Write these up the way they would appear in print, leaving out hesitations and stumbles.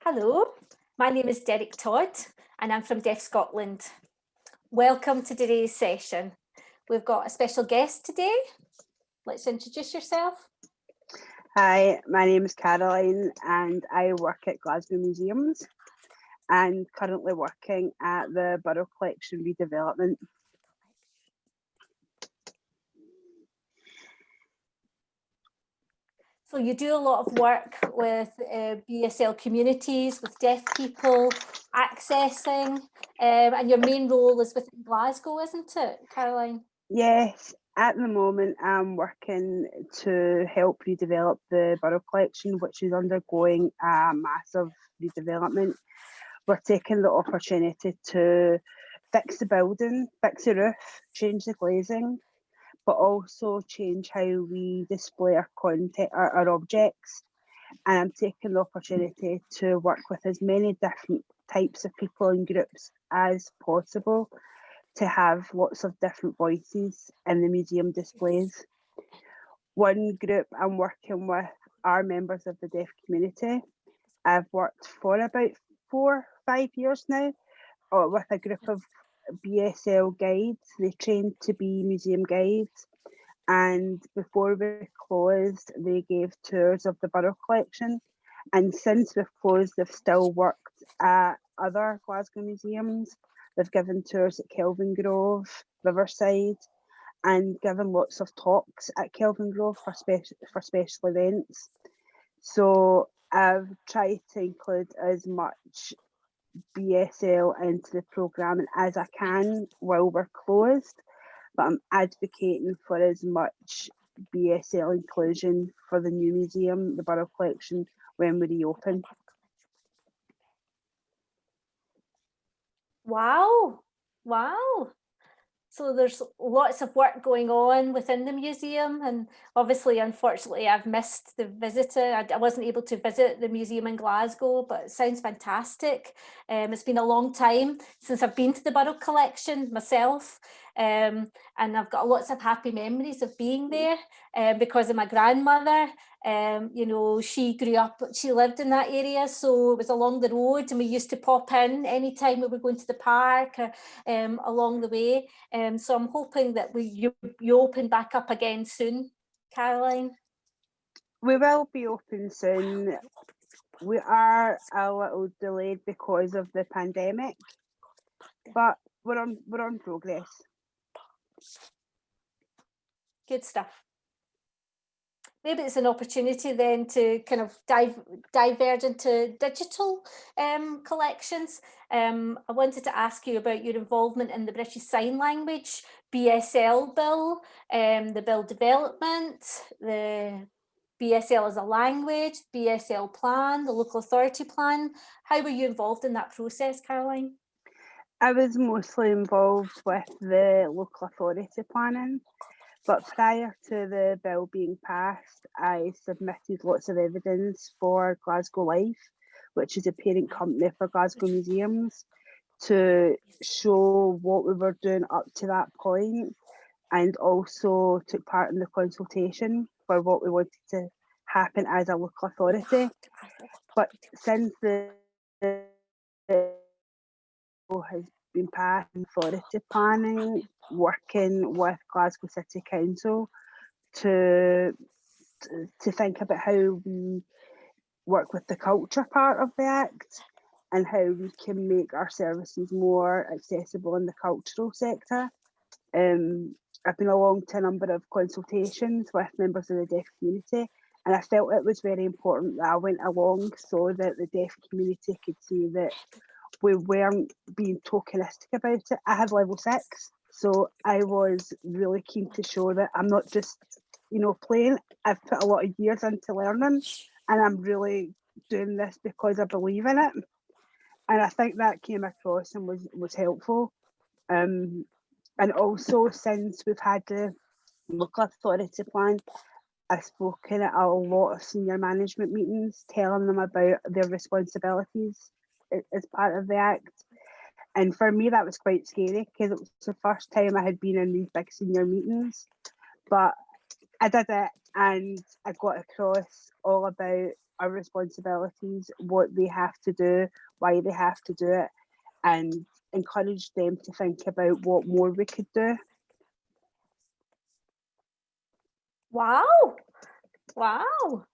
Hello, my name is Derek Todd and I'm from Deaf Scotland. Welcome to today's session. We've got a special guest today. Let's introduce yourself. Hi, my name is Caroline and I work at Glasgow Museums and currently working at the Borough Collection redevelopment. So you do a lot of work with BSL communities, with deaf people, accessing, and your main role is within Glasgow, isn't it, Caroline? Yes, at the moment I'm working to help redevelop the Borough Collection, which is undergoing a massive redevelopment. We're taking the opportunity to fix the building, fix the roof, change the glazing, but also change how we display our content, our objects. And I'm taking the opportunity to work with as many different types of people and groups as possible to have lots of different voices in the museum displays. One group I'm working with are members of the deaf community. I've worked for about 4-5 years now with a group of BSL guides. They trained to be museum guides. And before we closed, they gave tours of the Borough Collection. And since we've closed, they've still worked at other Glasgow museums. They've given tours at Kelvingrove, Riverside, and given lots of talks at Kelvingrove for special events. So I've tried to include as much BSL into the programming as I can while we're closed, but I'm advocating for as much BSL inclusion for the new museum, the Borough Collection, when we reopen. Wow. So there's lots of work going on within the museum, and obviously, unfortunately, I've missed the visit. I wasn't able to visit the museum in Glasgow, but it sounds fantastic. It's been a long time since I've been to the Borough Collection myself, and I've got lots of happy memories of being there because of my grandmother. She grew up, she lived in that area, so it was along the road, and we used to pop in anytime we were going to the park or along the way. So I'm hoping that you open back up again soon, Caroline. We will be open soon. We are a little delayed because of the pandemic, but we're on progress. Good stuff. Maybe it's an opportunity then to kind of diverge into digital collections. I wanted to ask you about your involvement in the British Sign Language BSL bill, the bill development, the BSL as a language, BSL plan, the local authority plan. How were you involved in that process, Caroline? I was mostly involved with the local authority planning. But prior to the bill being passed, I submitted lots of evidence for Glasgow Life, which is a parent company for Glasgow Museums, to show what we were doing up to that point, and also took part in the consultation for what we wanted to happen as a local authority. But since the bill has been passed, authority planning, working with Glasgow City Council to think about how we work with the culture part of the Act and how we can make our services more accessible in the cultural sector. I've been along to a number of consultations with members of the deaf community, and I felt it was very important that I went along so that the deaf community could see that we weren't being tokenistic about it. I had level 6, so I was really keen to show that I'm not just, playing. I've put a lot of years into learning, and I'm really doing this because I believe in it. And I think that came across and was helpful. And also, since we've had the local authority plan, I've spoken at a lot of senior management meetings, telling them about their responsibilities as part of the Act. And for me, that was quite scary because it was the first time I had been in these big senior meetings. But I did it, and I got across all about our responsibilities, what they have to do, why they have to do it, and encourage them to think about what more we could do. Wow. Wow.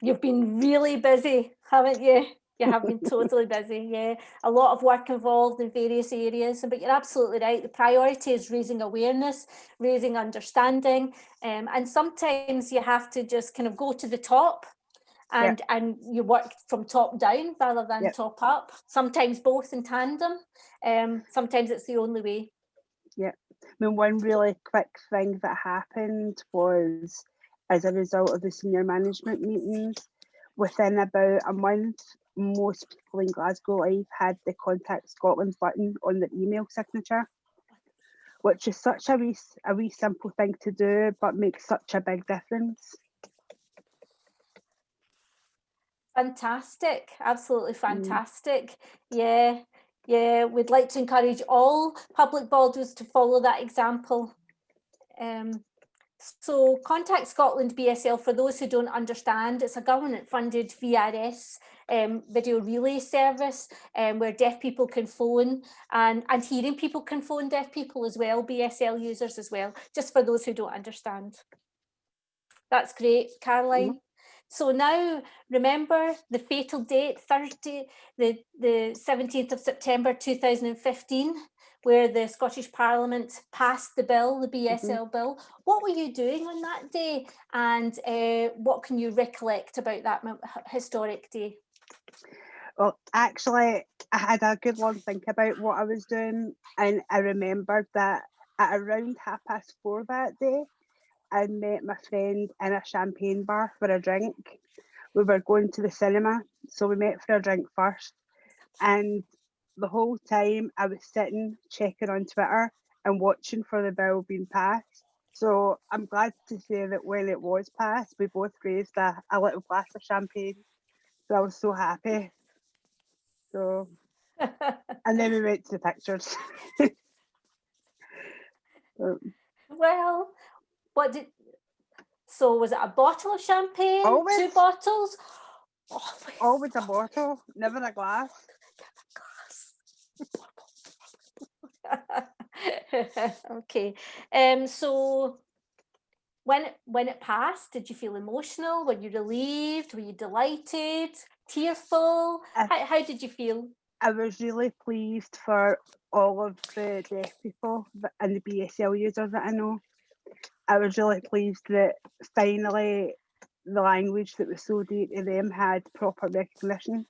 You've been really busy, haven't you? You have been totally busy, yeah. A lot of work involved in various areas, but you're absolutely right. The priority is raising awareness, raising understanding, and sometimes you have to just kind of go to the top Yeah, and you work from top down rather than yeah, top up. Sometimes both in tandem. Sometimes it's the only way. yeah. I mean, one really quick thing that happened was as a result of the senior management meetings, within about a month, most people in Glasgow Live had the Contact Scotland button on their email signature, which is such a wee simple thing to do, but makes such a big difference. Fantastic, absolutely Mm, fantastic. Yeah, yeah, we'd like to encourage all public bodies to follow that example. Um, so Contact Scotland BSL, for those who don't understand, it's a government-funded VRS video relay service where deaf people can phone and hearing people can phone deaf people as well, BSL users as well, just for those who don't understand. That's great, mhm, Caroline. So now remember the fatal date, Thursday, the 17th of September 2015, where the Scottish Parliament passed the bill, the mhm. BSL bill. What were you doing on that day, and what can you recollect about that historic day? Well, actually, I had a good long think about what I was doing, and I remembered that at around 4:30 that day, I met my friend in a champagne bar for a drink. We were going to the cinema, so we met for a drink first. And the whole time I was sitting checking on Twitter and watching for the bill being passed. So I'm glad to say that when it was passed, we both raised a little glass of champagne. So I was so happy. So, and then we went to the pictures. So, Well, what did so was it a bottle of champagne, two always, bottles? Always. always a bottle, never a glass. Okay. So when it passed, did you feel emotional? Were you relieved? Were you delighted? Tearful? I, How did you feel? I was really pleased for all of the deaf people and the BSL users that I know. I was really pleased that finally the language that was so dear to them had proper recognition.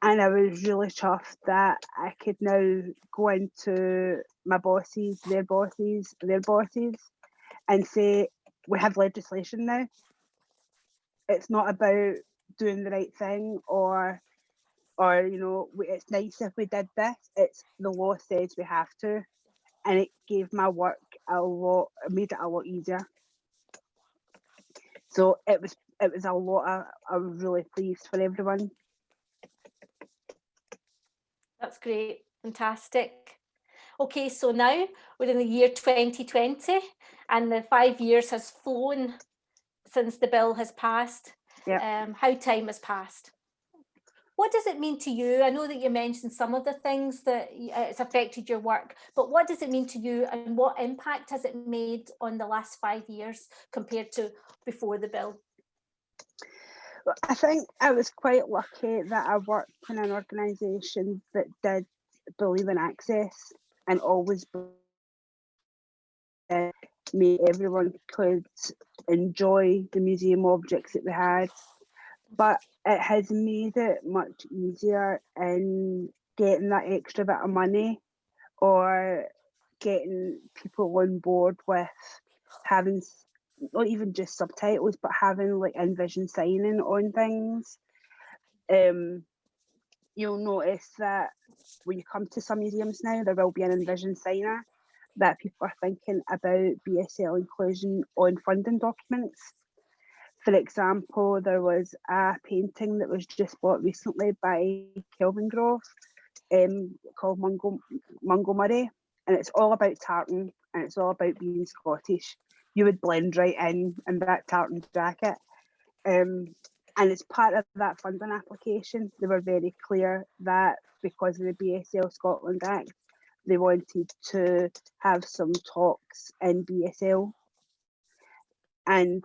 And I was really chuffed that I could now go into my bosses, their bosses, their bosses, and say, we have legislation now. It's not about doing the right thing or it's nice if we did this. It's the law says we have to, and it gave my work it made it a lot easier. So it was a lot. I was really pleased for everyone. That's great. Fantastic. Okay, so now we're in the year 2020 and the 5 years has flown since the bill has passed. Yeah. How time has passed. What does it mean to you? I know that you mentioned some of the things that it's affected your work, but what does it mean to you and what impact has it made on the last 5 years compared to before the bill? I think I was quite lucky that I worked in an organisation that did believe in access and always made everyone could enjoy the museum objects that we had. But it has made it much easier in getting that extra bit of money or getting people on board with having not even just subtitles, but having like InVision signing on things. You'll notice that when you come to some museums now, there will be an InVision signer that people are thinking about BSL inclusion on funding documents. For example, there was a painting that was just bought recently by Kelvin Grove called Mungo Murray, and it's all about tartan and it's all about being Scottish. You would blend right in that tartan jacket. Um, And as part of that funding application, they were very clear that because of the BSL Scotland Act, they wanted to have some talks in BSL. And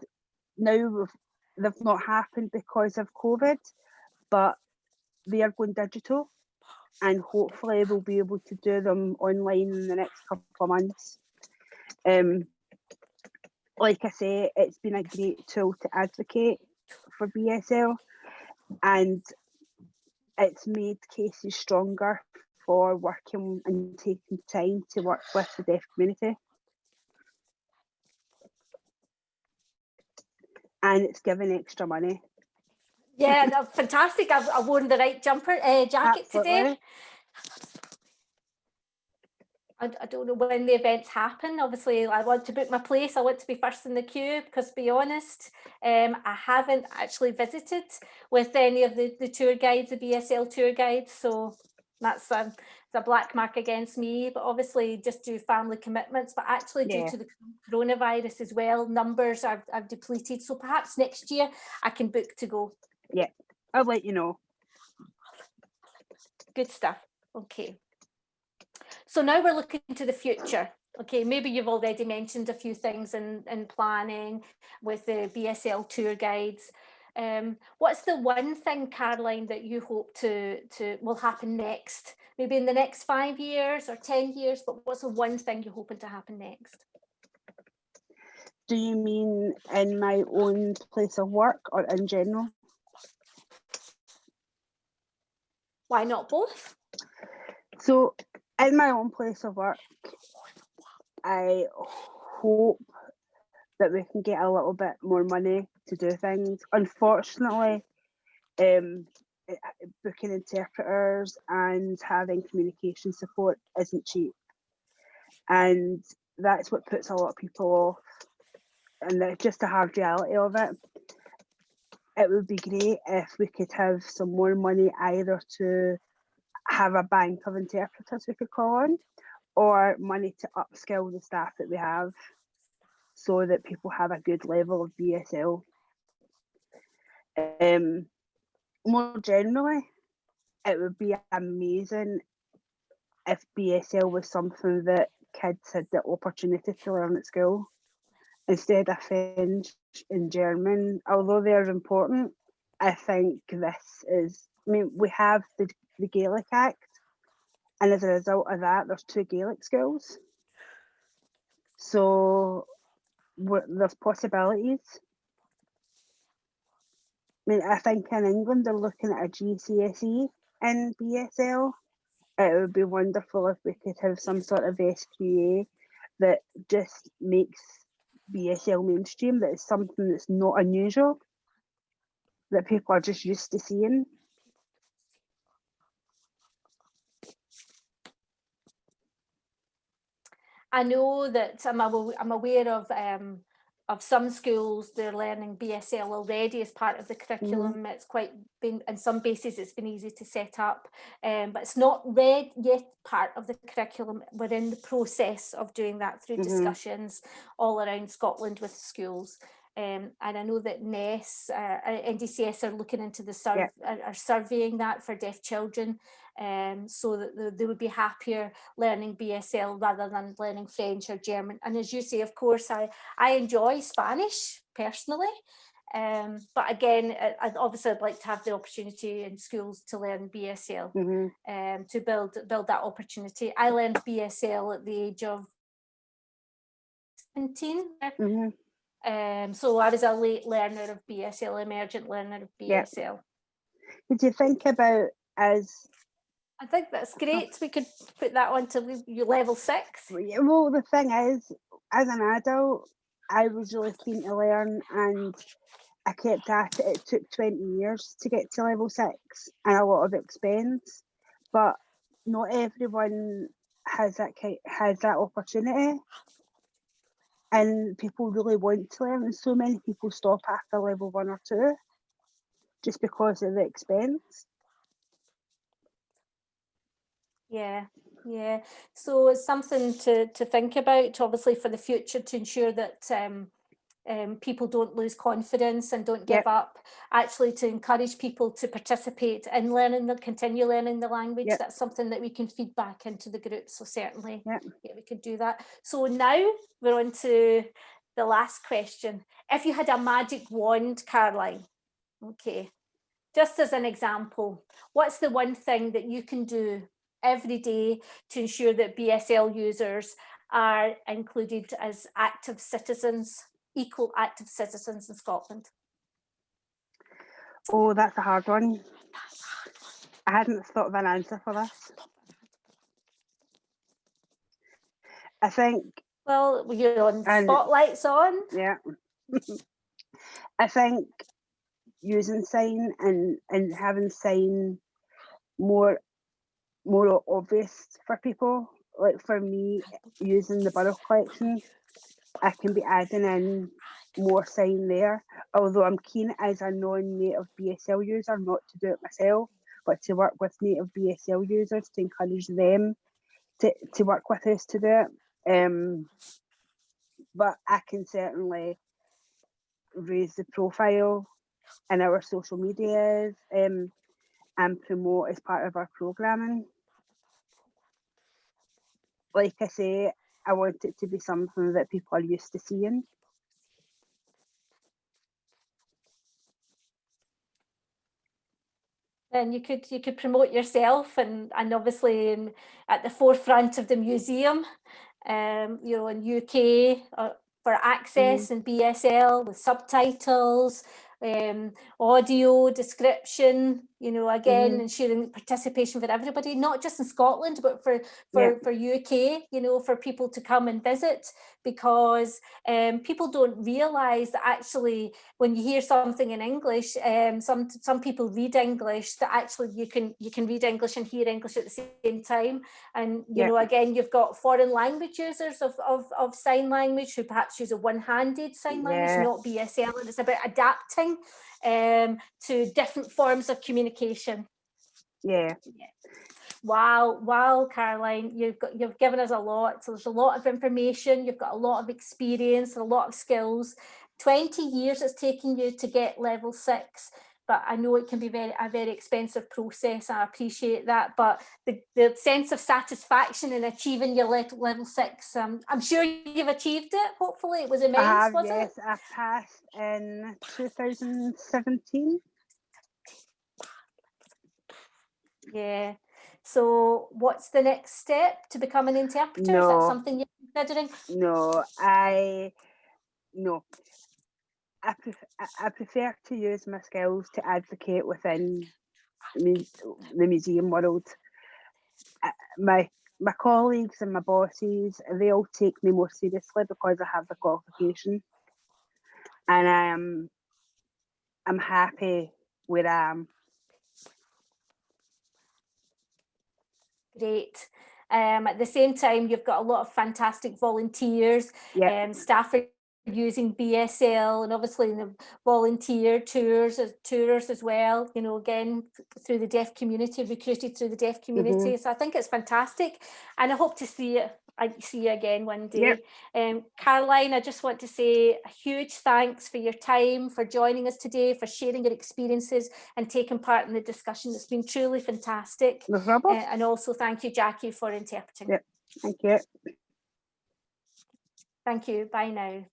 now they've not happened because of COVID, but they are going digital, and hopefully we'll be able to do them online in the next couple of months. Like I say, it's been a great tool to advocate for BSL, and it's made cases stronger for working and taking time to work with the deaf community. And it's given extra money. Yeah, no, fantastic. I've worn the right jacket today. Absolutely. I don't know when the events happen. Obviously, I want to book my place. I want to be first in the queue because, to be honest, I haven't actually visited with any of the tour guides, the BSL tour guides. So that's a black mark against me. But obviously, just due family commitments. But actually, due to the coronavirus as well, numbers I've depleted. So perhaps next year I can book to go. Yeah, I'll let you know. Good stuff. Okay. So now we're looking to the future. Okay, maybe you've already mentioned a few things in planning with the BSL tour guides. What's the one thing, Caroline, that you hope to will happen next? Maybe in the next 5 years or 10 years, but what's the one thing you're hoping to happen next? Do you mean in my own place of work or in general? Why not both? So in my own place of work, I hope that we can get a little bit more money to do things. Unfortunately, booking interpreters and having communication support isn't cheap. And that's what puts a lot of people off. And that's just a hard reality of it. It would be great if we could have some more money either to have a bank of interpreters we could call on, or money to upskill the staff that we have so that people have a good level of BSL. More generally, it would be amazing if BSL was something that kids had the opportunity to learn at school instead of French and German. Although they're important, I think this is, I mean, we have the Gaelic Act, and as a result of that, there's 2 Gaelic schools. So there's possibilities. I mean, I think in England they're looking at a GCSE in BSL. It would be wonderful if we could have some sort of SQA that just makes BSL mainstream, that is something that's not unusual, that people are just used to seeing. I know that I'm aware of some schools, they're learning BSL already as part of the curriculum. It's quite been, in some bases it's been easy to set up, but it's not yet part of the curriculum. We're in the process of doing that through discussions all around Scotland with schools. And I know that NDCS are looking into are surveying that for deaf children, so that they would be happier learning BSL rather than learning French or German. And as you say, of course, I enjoy Spanish personally, but again, I'd like to have the opportunity in schools to learn BSL, to build that opportunity. I learned BSL at the age of 17. So I was a late learner of BSL, emergent learner of BSL. Did you think about I think that's great. We could put that on to level 6. Well, the thing is, as an adult, I was really keen to learn, and I kept at it. It took 20 years to get to level 6 and a lot of expense, but not everyone has that opportunity. And people really want to learn, and so many people stop after level 1 or 2 just because of the expense. Yeah. So it's something to think about, obviously, for the future, to ensure that people don't lose confidence and don't give Yep. up, actually to encourage people to participate in learning, continue learning the language. Yep. That's something that we can feed back into the group. So certainly, Yep. yeah, we could do that. So now we're on to the last question. If you had a magic wand, Caroline, okay, just as an example, what's the one thing that you can do every day to ensure that BSL users are included as active citizens, equal active citizens in Scotland? Oh, that's a hard one. I hadn't thought of an answer for this. I think, Well, you're on, and spotlight's on. yeah, I think using sign and having sign more obvious for people. Like for me, using the borough collection, I can be adding in more sign there. Although I'm keen as a non-native BSL user not to do it myself, but to work with native BSL users to encourage them to work with us to do it. But I can certainly raise the profile in our social medias and promote as part of our programming. Like I say, I want it to be something that people are used to seeing. And you could promote yourself and obviously at the forefront of the museum, you know, in UK for access and BSL with subtitles, audio description, you know, again, ensuring participation for everybody, not just in Scotland, but for UK, you know, for people to come and visit, because people don't realise that actually when you hear something in English, some people read English, that actually you can read English and hear English at the same time. And you know, again, you've got foreign language users of sign language who perhaps use a one-handed sign language, not BSL, and it's about adapting to different forms of communication. Wow, Caroline, you've given us a lot. So there's a lot of information, you've got a lot of experience and a lot of skills. 20 years it's taken you to get level 6, but I know it can be a very expensive process. I appreciate that, but the sense of satisfaction in achieving your level 6, I'm sure you've achieved it. Hopefully it was immense, was it? I passed in 2017. Yeah. So what's the next step to become an interpreter? Is that something you're considering? No, I prefer to use my skills to advocate within the museum world. My colleagues and my bosses, they all take me more seriously because I have the qualification, and I'm happy where I am. Great. At the same time, you've got a lot of fantastic volunteers, staff are using BSL, and obviously the volunteer tours as well, you know, again, through the deaf community, recruited through the deaf community. So I think it's fantastic, and I hope to see you again one day. Caroline, I just want to say a huge thanks for your time, for joining us today, for sharing your experiences and taking part in the discussion. It's been truly fantastic. No problem. And also thank you, Jackie, for interpreting. Thank you. Thank you. Bye now.